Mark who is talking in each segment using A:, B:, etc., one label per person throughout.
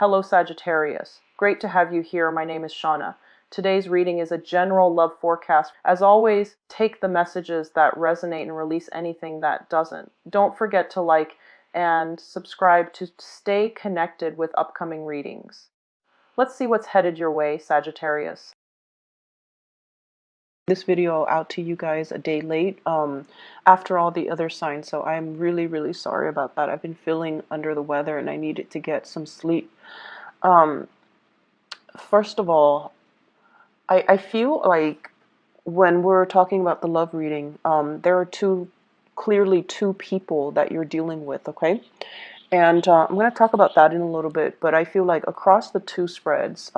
A: Hello Sagittarius. Great to have you here. My name is Shauna. Today's reading is a general love forecast. As always, take the messages that resonate and release anything that doesn't. Don't forget to like and subscribe to stay connected with upcoming readings. Let's see what's headed your way, Sagittarius. This video out to you guys a day late after all the other signs, so I'm really sorry about that. I've been feeling under the weather and I needed to get some sleep. First of all, I feel like when we're talking about the love reading, there are clearly two people that you're dealing with, okay? And I'm going to talk about that in a little bit, but I feel like across the two spreads,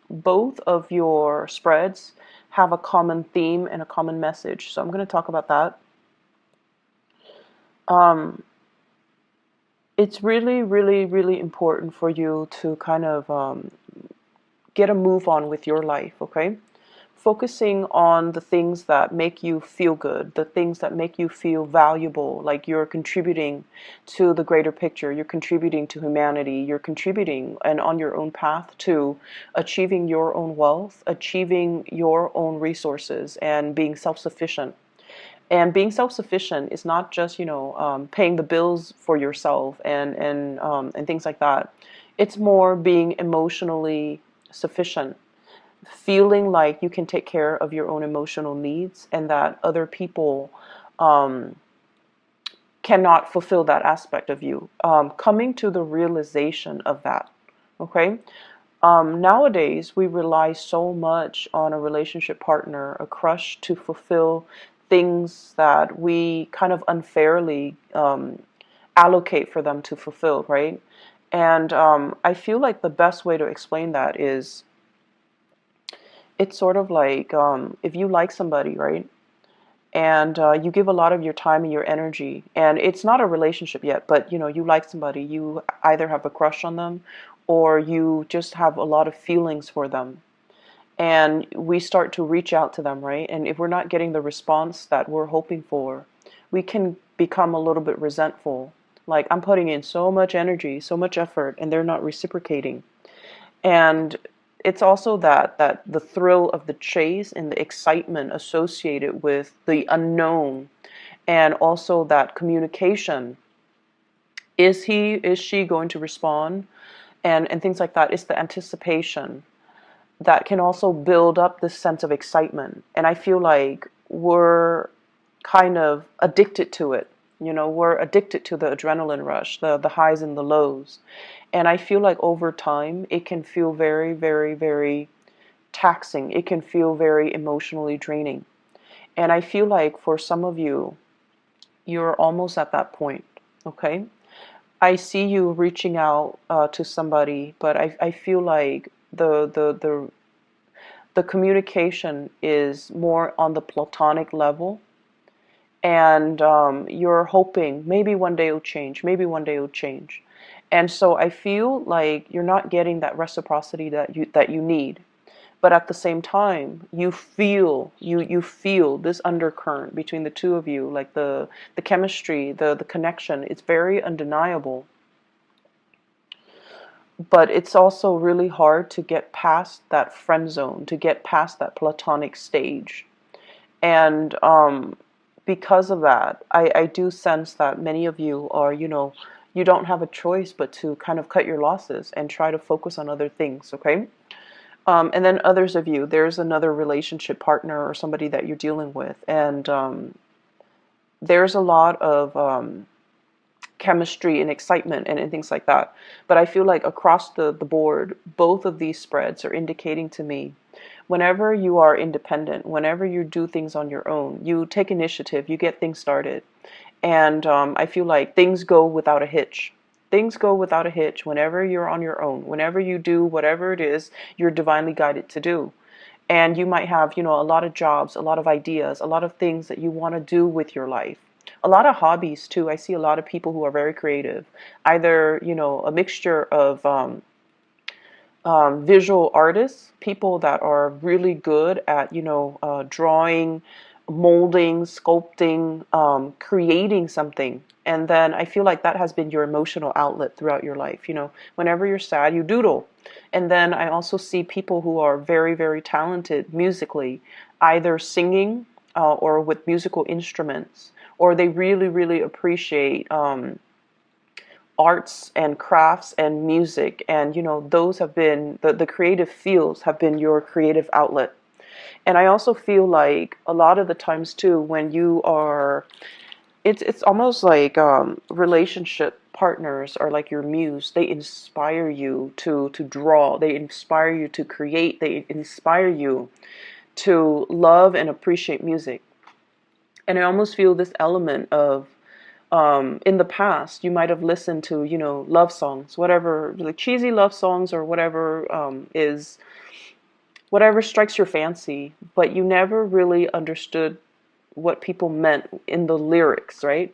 A: both of your spreads have a common theme and a common message. So I'm going to talk about that. It's really important for you to kind of get a move on with your life, okay? Focusing on the things that make you feel good, the things that make you feel valuable, like you're contributing to the greater picture, you're contributing to humanity, you're contributing and on your own path to achieving your own wealth, achieving your own resources, and being self-sufficient. And being self-sufficient is not just, paying the bills for yourself and things like that. It's more being emotionally sufficient, feeling like you can take care of your own emotional needs and that other people cannot fulfill that aspect of you. Coming to the realization of that, okay? Nowadays, we rely so much on a relationship partner, a crush, to fulfill things that we kind of unfairly allocate for them to fulfill, right? And I feel like the best way to explain that is, it's sort of like if you like somebody, right? And you give a lot of your time and your energy, and it's not a relationship yet, but you like somebody, you either have a crush on them or you just have a lot of feelings for them. And we start to reach out to them, right? And if we're not getting the response that we're hoping for, we can become a little bit resentful. Like, I'm putting in so much energy, so much effort, and they're not reciprocating. And it's also that the thrill of the chase and the excitement associated with the unknown, and also that communication. Is she going to respond? And things like that. It's the anticipation that can also build up this sense of excitement. And I feel like we're kind of addicted to it. We're addicted to the adrenaline rush, the highs and the lows. And I feel like over time, it can feel very taxing. It can feel very emotionally draining. And I feel like for some of you, you're almost at that point, okay? I see you reaching out to somebody, but I feel like the communication is more on the platonic level. And you're hoping maybe one day it'll change, maybe one day it'll change. And so I feel like you're not getting that reciprocity that you need. But at the same time, you feel this undercurrent between the two of you, like the chemistry, the connection. It's very undeniable. But it's also really hard to get past that friend zone, to get past that platonic stage. And because of that, I do sense that many of you are, you don't have a choice but to kind of cut your losses and try to focus on other things, okay? And then others of you, there's another relationship partner or somebody that you're dealing with, and there's a lot of chemistry and excitement and things like that. But I feel like across the board, both of these spreads are indicating to me, whenever you are independent, whenever you do things on your own, you take initiative, you get things started. And I feel like things go without a hitch. Things go without a hitch whenever you're on your own, whenever you do whatever it is you're divinely guided to do. And you might have, a lot of jobs, a lot of ideas, a lot of things that you want to do with your life. A lot of hobbies too. I see a lot of people who are very creative. Either, a mixture of visual artists, people that are really good at, drawing molding, sculpting, creating something. And then I feel like that has been your emotional outlet throughout your life. Whenever you're sad, you doodle. And then I also see people who are very, very talented musically, either singing or with musical instruments, or they really, really appreciate arts and crafts and music. And, those have been the creative fields have been your creative outlet. And I also feel like a lot of the times too, when you are, it's almost like relationship partners are like your muse. They inspire you to draw. They inspire you to create. They inspire you to love and appreciate music. And I almost feel this element of in the past, you might have listened to, love songs, whatever, like cheesy love songs or whatever whatever strikes your fancy, but you never really understood what people meant in the lyrics, right?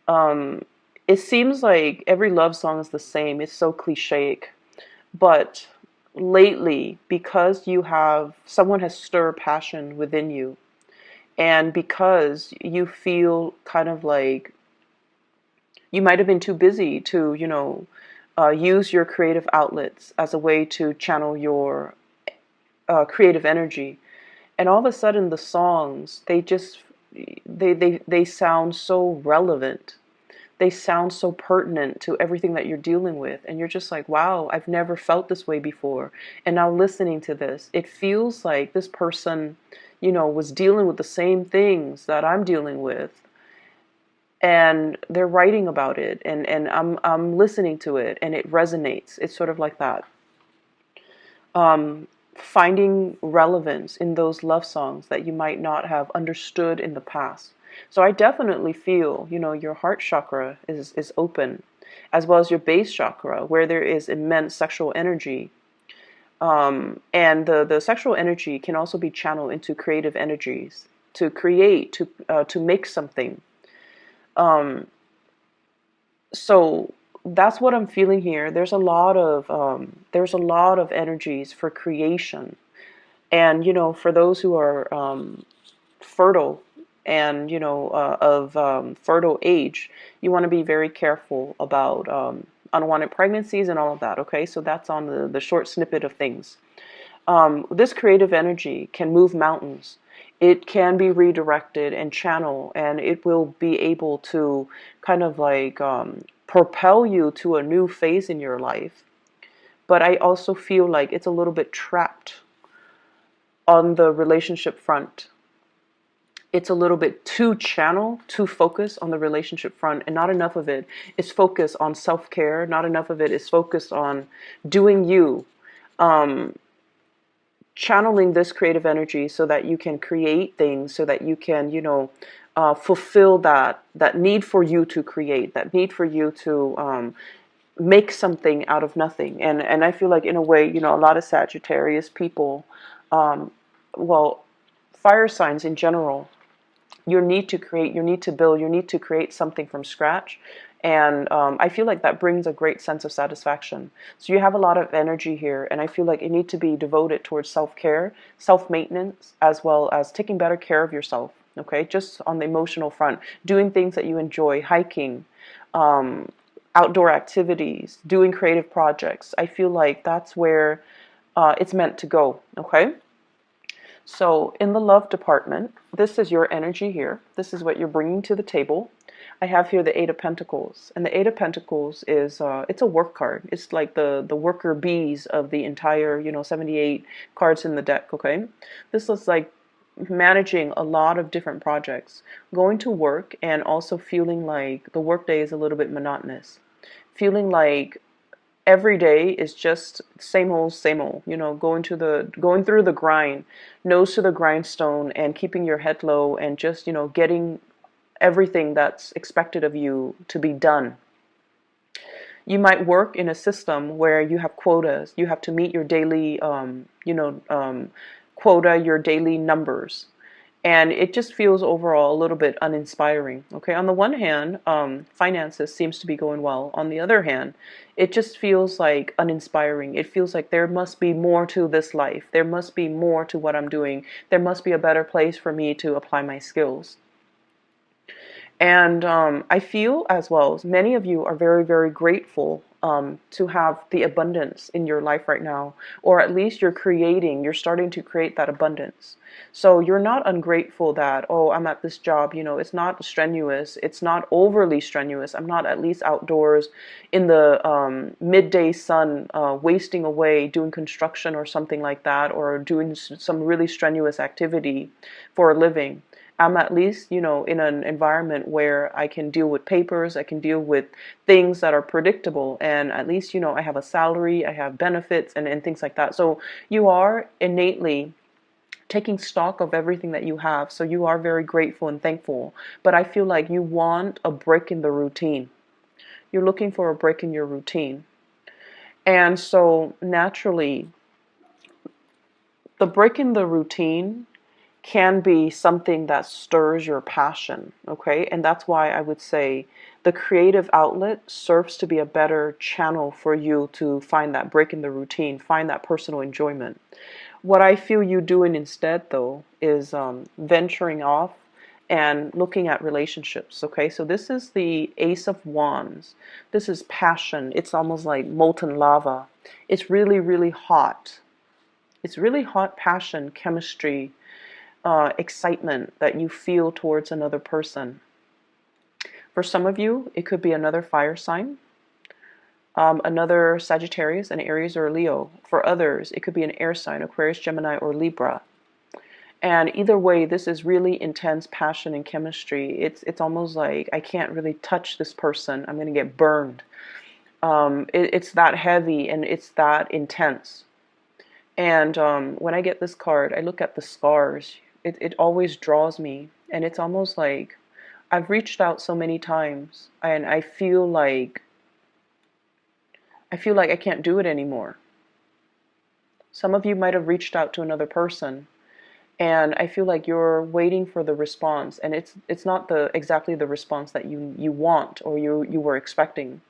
A: Um, it seems like every love song is the same. It's so clichéic. But lately, because someone has stirred passion within you, and because you feel kind of like you might have been too busy to, use your creative outlets as a way to channel your creative energy. And all of a sudden the songs, they sound so relevant. They sound so pertinent to everything that you're dealing with. And you're just like, wow, I've never felt this way before. And now listening to this, it feels like this person, was dealing with the same things that I'm dealing with. And they're writing about it, and I'm listening to it, and it resonates. It's sort of like that. Finding relevance in those love songs that you might not have understood in the past. So I definitely feel, your heart chakra is open, as well as your base chakra, where there is immense sexual energy. And the sexual energy can also be channeled into creative energies to create, to make something. So that's what I'm feeling here. There's a lot of energies for creation, and for those who are fertile and of fertile age, you want to be very careful about unwanted pregnancies and all of that. Okay, so that's on the short snippet of things. This creative energy can move mountains. It can be redirected and channeled, and it will be able to kind of like propel you to a new phase in your life. But I also feel like it's a little bit trapped on the relationship front. It's a little bit too channel, too focused on the relationship front, and not enough of it is focused on self-care. Not enough of it is focused on doing you. Um, Channeling this creative energy so that you can create things, so that you can, fulfill that need for you to create, that need for you to make something out of nothing. And I feel like in a way, a lot of Sagittarius people, um, well, fire signs in general, your need to create, your need to build, your need to create something from scratch. And I feel like that brings a great sense of satisfaction. So you have a lot of energy here, and I feel like it needs to be devoted towards self-care, self-maintenance, as well as taking better care of yourself. Okay, just on the emotional front, doing things that you enjoy, hiking, outdoor activities, doing creative projects. I feel like that's where it's meant to go. Okay. So in the love department, this is your energy here. This is what you're bringing to the table. I have here the Eight of Pentacles, and the Eight of Pentacles is it's a work card. It's like the worker bees of the entire 78 cards in the deck. Okay, this is like managing a lot of different projects, going to work, and also feeling like the workday is a little bit monotonous, feeling like every day is just same old, going through the grind, nose to the grindstone, and keeping your head low, and just, getting everything that's expected of you to be done. You might work in a system where you have quotas. You have to meet your daily, quota, your daily numbers. And it just feels overall a little bit uninspiring. Okay, on the one hand, finances seems to be going well. On the other hand, it just feels like uninspiring. It feels like there must be more to this life. There must be more to what I'm doing. There must be a better place for me to apply my skills. And I feel as well, as many of you are very, very grateful to have the abundance in your life right now, or at least you're starting to create that abundance. So you're not ungrateful that, oh, I'm at this job, it's not strenuous, it's not overly strenuous. I'm not at least outdoors in the midday sun, wasting away doing construction or something like that, or doing some really strenuous activity for a living. I'm at least, in an environment where I can deal with papers, I can deal with things that are predictable, and at least, I have a salary, I have benefits, and things like that. So you are innately taking stock of everything that you have. So you are very grateful and thankful. But I feel like you want a break in the routine. You're looking for a break in your routine. And so naturally, the break in the routine can be something that stirs your passion, okay? And that's why I would say the creative outlet serves to be a better channel for you to find that break in the routine, find that personal enjoyment. What I feel you doing instead, though, is venturing off and looking at relationships, okay? So this is the Ace of Wands. This is passion. It's almost like molten lava. It's really, really hot. It's really hot passion, chemistry, excitement that you feel towards another person. For some of you, it could be another fire sign, another Sagittarius, an Aries, or a Leo. For others, it could be an air sign, Aquarius, Gemini, or Libra. And either way, this is really intense passion and chemistry. It's almost like I can't really touch this person. I'm going to get burned. It's that heavy and it's that intense. And when I get this card, I look at the scars. It always draws me. And it's almost like I've reached out so many times and I feel like I can't do it anymore. Some of you might have reached out to another person and I feel like you're waiting for the response, and it's not exactly the response that you want or you were expecting.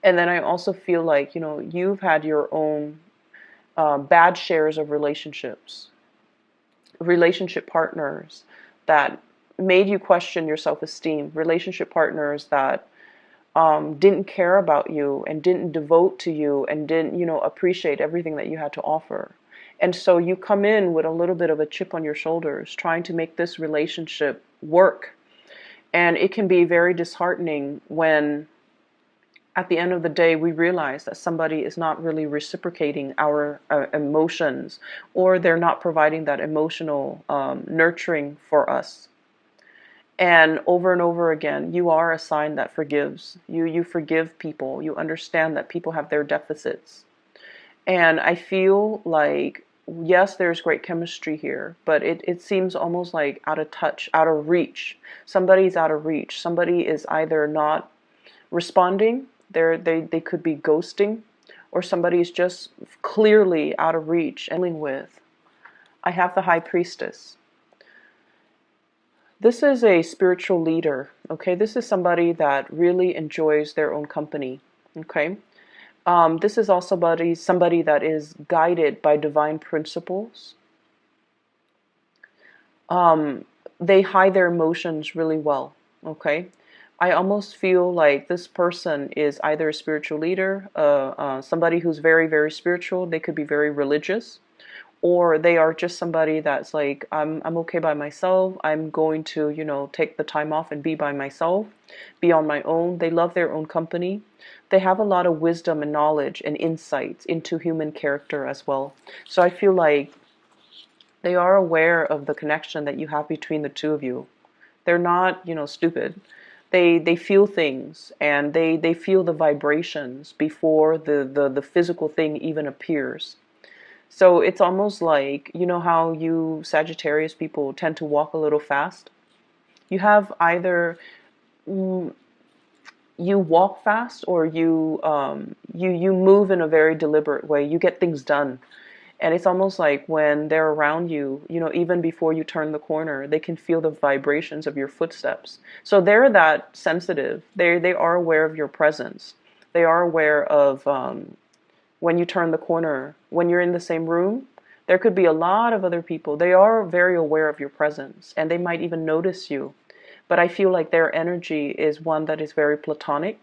A: And then I also feel like, you've had your own bad shares of relationship partners that made you question your self-esteem, relationship partners that didn't care about you and didn't devote to you and didn't, appreciate everything that you had to offer. And so you come in with a little bit of a chip on your shoulders, trying to make this relationship work. And it can be very disheartening when at the end of the day, we realize that somebody is not really reciprocating our emotions, or they're not providing that emotional nurturing for us. And over again, you are a sign that forgives. You forgive people. You understand that people have their deficits. And I feel like, yes, there's great chemistry here, but it seems almost like out of touch, out of reach. Somebody's out of reach. Somebody is either not responding, they could be ghosting, or somebody's just clearly out of reach. And dealing with, I have the High Priestess. This is a spiritual leader, okay? This is somebody that really enjoys their own company, okay? This is also somebody that is guided by divine principles. They hide their emotions really well, okay? I almost feel like this person is either a spiritual leader, somebody who's very, very spiritual. They could be very religious, or they are just somebody that's like, I'm okay by myself. I'm going to, take the time off and be by myself, be on my own. They love their own company. They have a lot of wisdom and knowledge and insights into human character as well. So I feel like they are aware of the connection that you have between the two of you. They're not, stupid. They feel things, and they feel the vibrations before the physical thing even appears. So it's almost like, how you Sagittarius people tend to walk a little fast? You have either you walk fast, or you move in a very deliberate way. You get things done. And it's almost like when they're around you, you know, even before you turn the corner, they can feel the vibrations of your footsteps. So they're that sensitive. They are aware of your presence. They are aware of when you turn the corner, when you're in the same room, there could be a lot of other people. They are very aware of your presence, and they might even notice you. But I feel like their energy is one that is very platonic,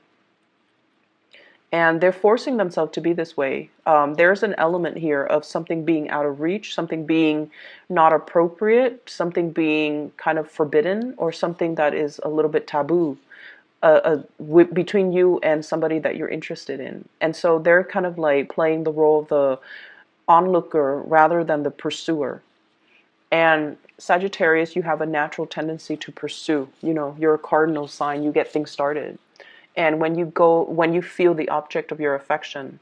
A: and they're forcing themselves to be this way. There's an element here of something being out of reach, something being not appropriate, something being kind of forbidden, or something that is a little bit taboo between you and somebody that you're interested in. And so they're kind of like playing the role of the onlooker rather than the pursuer. And Sagittarius, you have a natural tendency to pursue. You know, you're a cardinal sign, you get things started. And when you feel the object of your affection,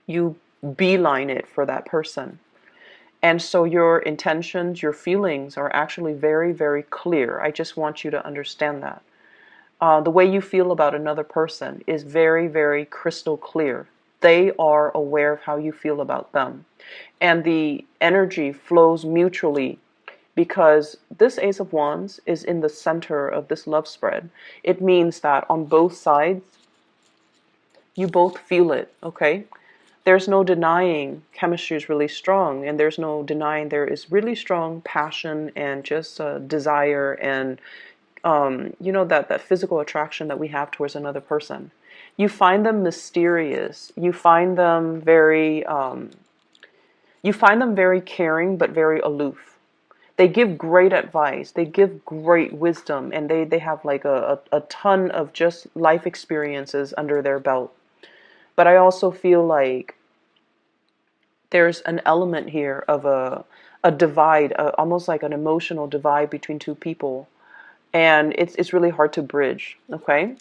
A: you beeline it for that person. And so your intentions, your feelings are actually very, very clear. I just want you to understand that. The way you feel about another person is very, very crystal clear. They are aware of how you feel about them. And the energy flows mutually because this Ace of Wands is in the center of this love spread. It means that on both sides, you both feel it, okay? There's no denying chemistry is really strong, and there's no denying there is really strong passion and just desire and you know, that physical attraction that we have towards another person. You find them mysterious. You find them very caring, but very aloof. They give great advice. They give great wisdom, and they have like a ton of just life experiences under their belt. But I also feel like there's an element here of a divide, almost like an emotional divide between two people. And it's really hard to bridge, okay?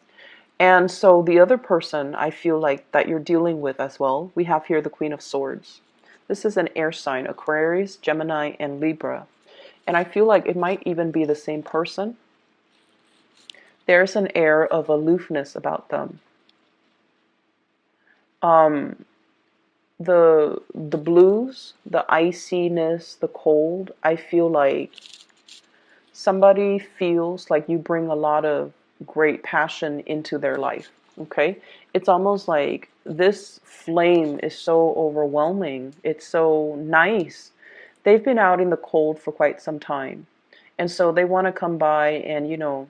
A: And so the other person I feel like that you're dealing with as well, we have here the Queen of Swords. This is an air sign, Aquarius, Gemini, and Libra. And I feel like it might even be the same person. There's an air of aloofness about them. The blues, the iciness, the cold, I feel like somebody feels like you bring a lot of great passion into their life, okay? It's almost like this flame is so overwhelming. It's so nice. They've been out in the cold for quite some time. And so they want to come by and, you know,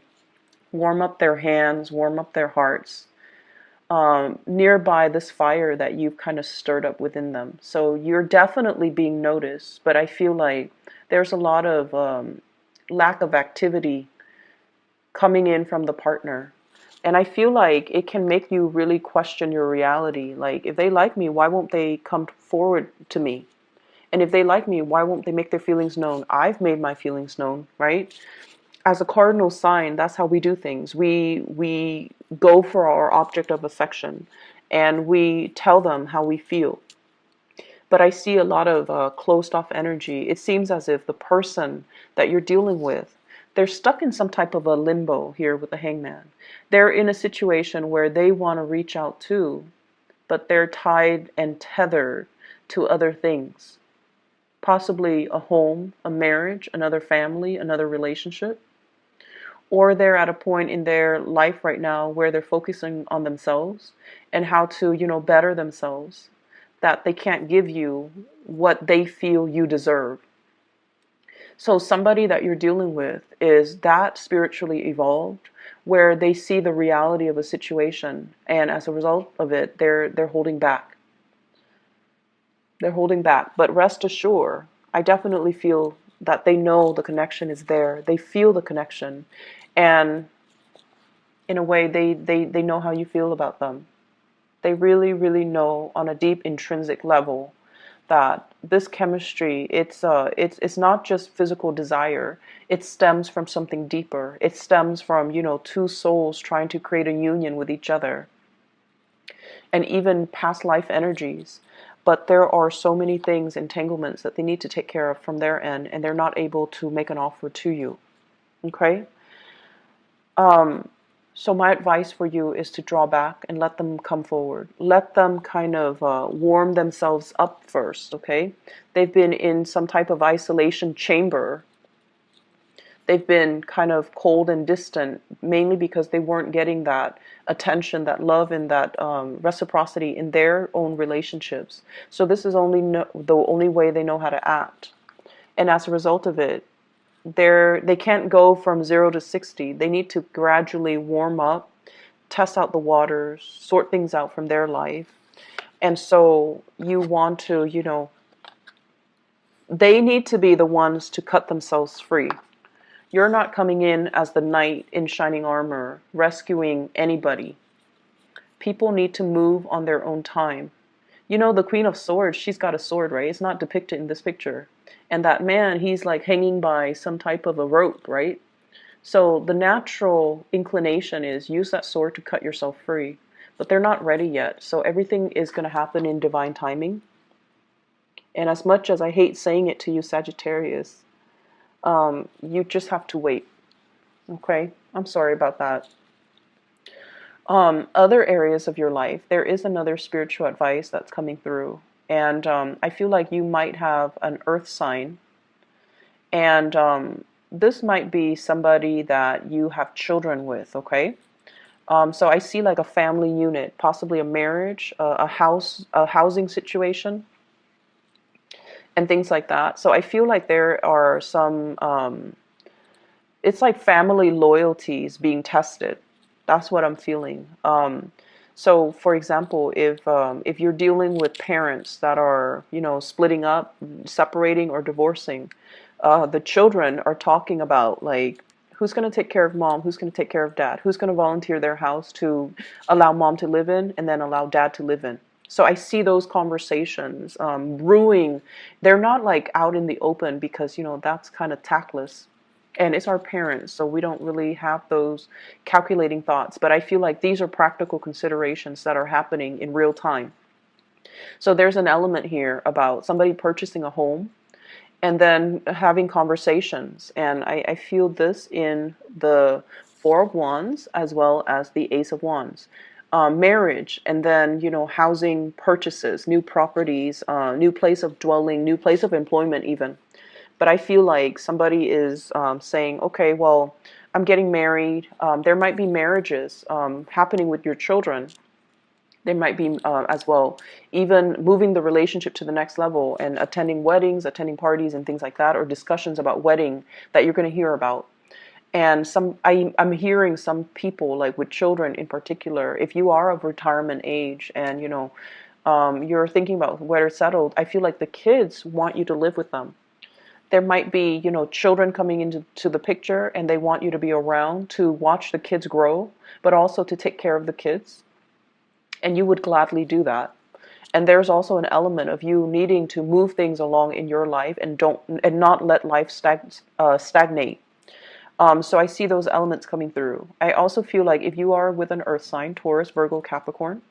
A: warm up their hands, warm up their hearts, nearby this fire that you've kind of stirred up within them. So you're definitely being noticed, but I feel like there's a lot of lack of activity coming in from the partner. And I feel like it can make you really question your reality. Like, if they like me, why won't they come forward to me? And if they like me, why won't they make their feelings known? I've made my feelings known, right? As a cardinal sign, that's how we do things. We go for our object of affection and we tell them how we feel. But I see a lot of closed off energy. It seems as if the person that you're dealing with, they're stuck in some type of a limbo here with the Hangman. They're in a situation where they want to reach out too, but they're tied and tethered to other things. Possibly a home, a marriage, another family, another relationship. Or they're at a point in their life right now where they're focusing on themselves and how to, you know, better themselves, that they can't give you what they feel you deserve. So somebody that you're dealing with is that spiritually evolved where they see the reality of a situation, and as a result of it, they're holding back. They're holding back. But rest assured, I definitely feel that they know the connection is there. They feel the connection. And in a way, they know how you feel about them. They really, really know on a deep intrinsic level that this chemistry, it's not just physical desire. It stems from something deeper. It stems from, you know, two souls trying to create a union with each other. And even past life energies. But there are so many things, entanglements that they need to take care of from their end, and they're not able to make an offer to you. Okay? So my advice for you is to draw back and let them come forward. Let them kind of warm themselves up first, okay? They've been in some type of isolation chamber. They've been kind of cold and distant, mainly because they weren't getting that attention, that love, and that reciprocity in their own relationships. So this is the only way they know how to act. And as a result of it, they can't go from 0 to 60. They need to gradually warm up, test out the waters, sort things out from their life. And so you want to, they need to be the ones to cut themselves free. You're not coming in as the knight in shining armor, rescuing anybody. People need to move on their own time. The Queen of Swords, she's got a sword, right? It's not depicted in this picture. And that man, he's like hanging by some type of a rope, right? So the natural inclination is use that sword to cut yourself free. But they're not ready yet. So everything is going to happen in divine timing. And as much as I hate saying it to you, Sagittarius, you just have to wait. Okay? I'm sorry about that. Other areas of your life, there is another spiritual advice that's coming through. And I feel like you might have an earth sign. And this might be somebody that you have children with, okay? So I see like a family unit, possibly a marriage, a housing situation, and things like that. So I feel like there are some, it's like family loyalties being tested. That's what I'm feeling. So, for example, if you're dealing with parents that are, splitting up, separating, or divorcing, the children are talking about like who's going to take care of mom, who's going to take care of dad, who's going to volunteer their house to allow mom to live in, and then allow dad to live in. So I see those conversations brewing. They're not like out in the open because that's kind of tactless. And it's our parents, so we don't really have those calculating thoughts. But I feel like these are practical considerations that are happening in real time. So there's an element here about somebody purchasing a home and then having conversations. And I feel this in the Four of Wands as well as the Ace of Wands. Marriage, and then, housing purchases, new properties, new place of dwelling, new place of employment even. But I feel like somebody is saying, okay, well, I'm getting married. There might be marriages happening with your children. There might be as well, even moving the relationship to the next level and attending weddings, attending parties and things like that, or discussions about wedding that you're going to hear about. And I'm hearing some people, like with children in particular, if you are of retirement age and, you're thinking about where it's settled, I feel like the kids want you to live with them. There might be, children coming into the picture and they want you to be around to watch the kids grow, but also to take care of the kids. And you would gladly do that. And there's also an element of you needing to move things along in your life and not let life stagnate. So I see those elements coming through. I also feel like if you are with an earth sign, Taurus, Virgo, Capricorn,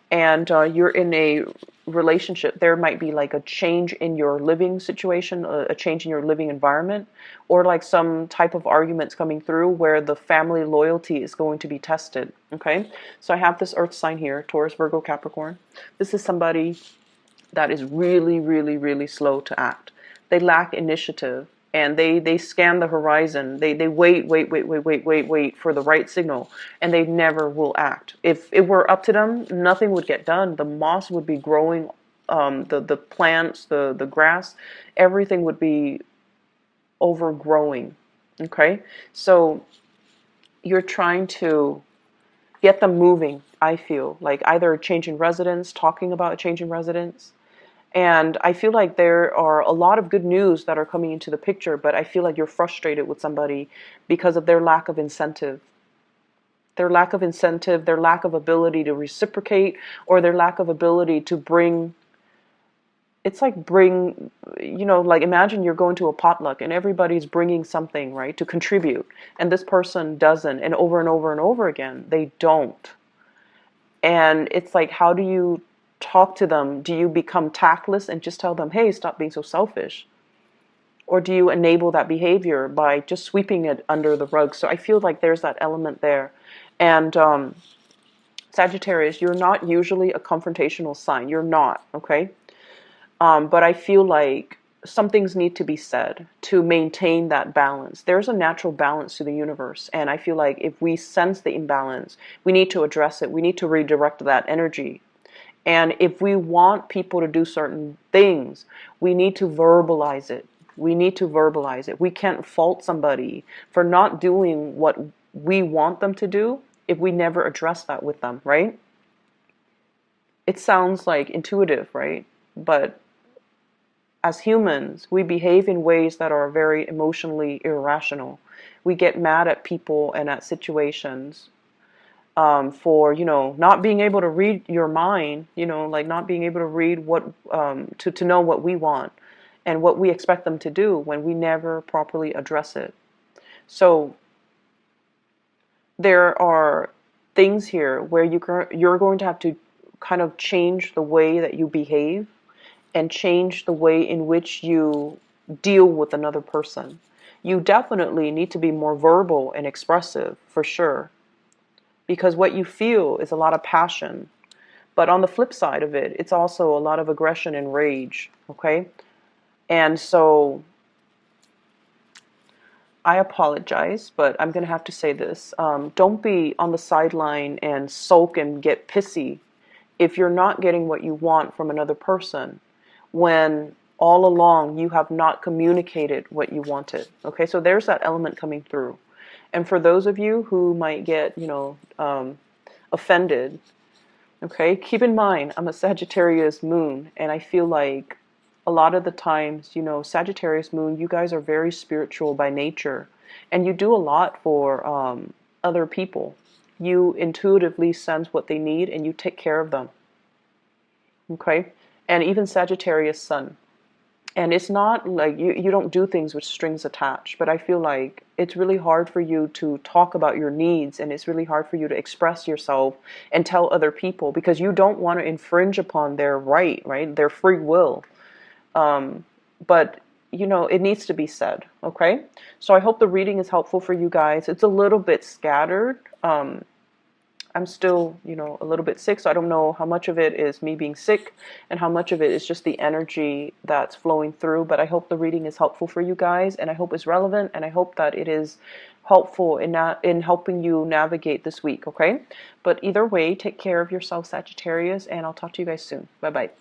A: and you're in a relationship, there might be like a change in your living situation, a change in your living environment, or like some type of arguments coming through where the family loyalty is going to be tested. Okay, so I have this earth sign here, Taurus, Virgo, Capricorn. This is somebody that is really, really, really slow to act. They lack initiative. And they scan the horizon. They wait for the right signal, and they never will act. If it were up to them, nothing would get done. The moss would be growing, the plants, the grass, everything would be overgrowing. Okay, so you're trying to get them moving. I feel like either changing residence, talking about changing residence. And I feel like there are a lot of good news that are coming into the picture, but I feel like you're frustrated with somebody because of their lack of incentive. Their lack of incentive, their lack of ability to reciprocate, or their lack of ability to bring, like imagine you're going to a potluck and everybody's bringing something, right, to contribute. And this person doesn't, and over and over again, they don't. And it's like, how do you talk to them? Do you become tactless and just tell them, hey, stop being so selfish? Or do you enable that behavior by just sweeping it under the rug? So I feel like there's that element there. And Sagittarius, you're not usually a confrontational sign. You're not, okay? But I feel like some things need to be said to maintain that balance. There's a natural balance to the universe. And I feel like if we sense the imbalance, we need to address it. We need to redirect that energy. And if we want people to do certain things, we need to verbalize it. We need to verbalize it. We can't fault somebody for not doing what we want them to do if we never address that with them, right? It sounds like intuitive, right? But as humans, we behave in ways that are very emotionally irrational. We get mad at people and at situations for, not being able to read your mind, like not being able to read to know what we want and what we expect them to do when we never properly address it. So there are things here where you're going to have to kind of change the way that you behave and change the way in which you deal with another person. You definitely need to be more verbal and expressive, for sure, because what you feel is a lot of passion. But on the flip side of it, it's also a lot of aggression and rage, okay? And so I apologize, but I'm going to have to say this. Don't be on the sideline and sulk and get pissy if you're not getting what you want from another person when all along you have not communicated what you wanted. Okay, so there's that element coming through. And for those of you who might get, offended, okay, keep in mind, I'm a Sagittarius moon, and I feel like a lot of the times, Sagittarius moon, you guys are very spiritual by nature, and you do a lot for other people. You intuitively sense what they need, and you take care of them, okay? And even Sagittarius sun. And it's not like you don't do things with strings attached, but I feel like it's really hard for you to talk about your needs, and it's really hard for you to express yourself and tell other people because you don't want to infringe upon their right? Their free will. But, it needs to be said, okay? So I hope the reading is helpful for you guys. It's a little bit scattered. I'm still, a little bit sick, so I don't know how much of it is me being sick and how much of it is just the energy that's flowing through. But I hope the reading is helpful for you guys, and I hope it's relevant, and I hope that it is helpful in helping you navigate this week, okay? But either way, take care of yourself, Sagittarius, and I'll talk to you guys soon. Bye-bye.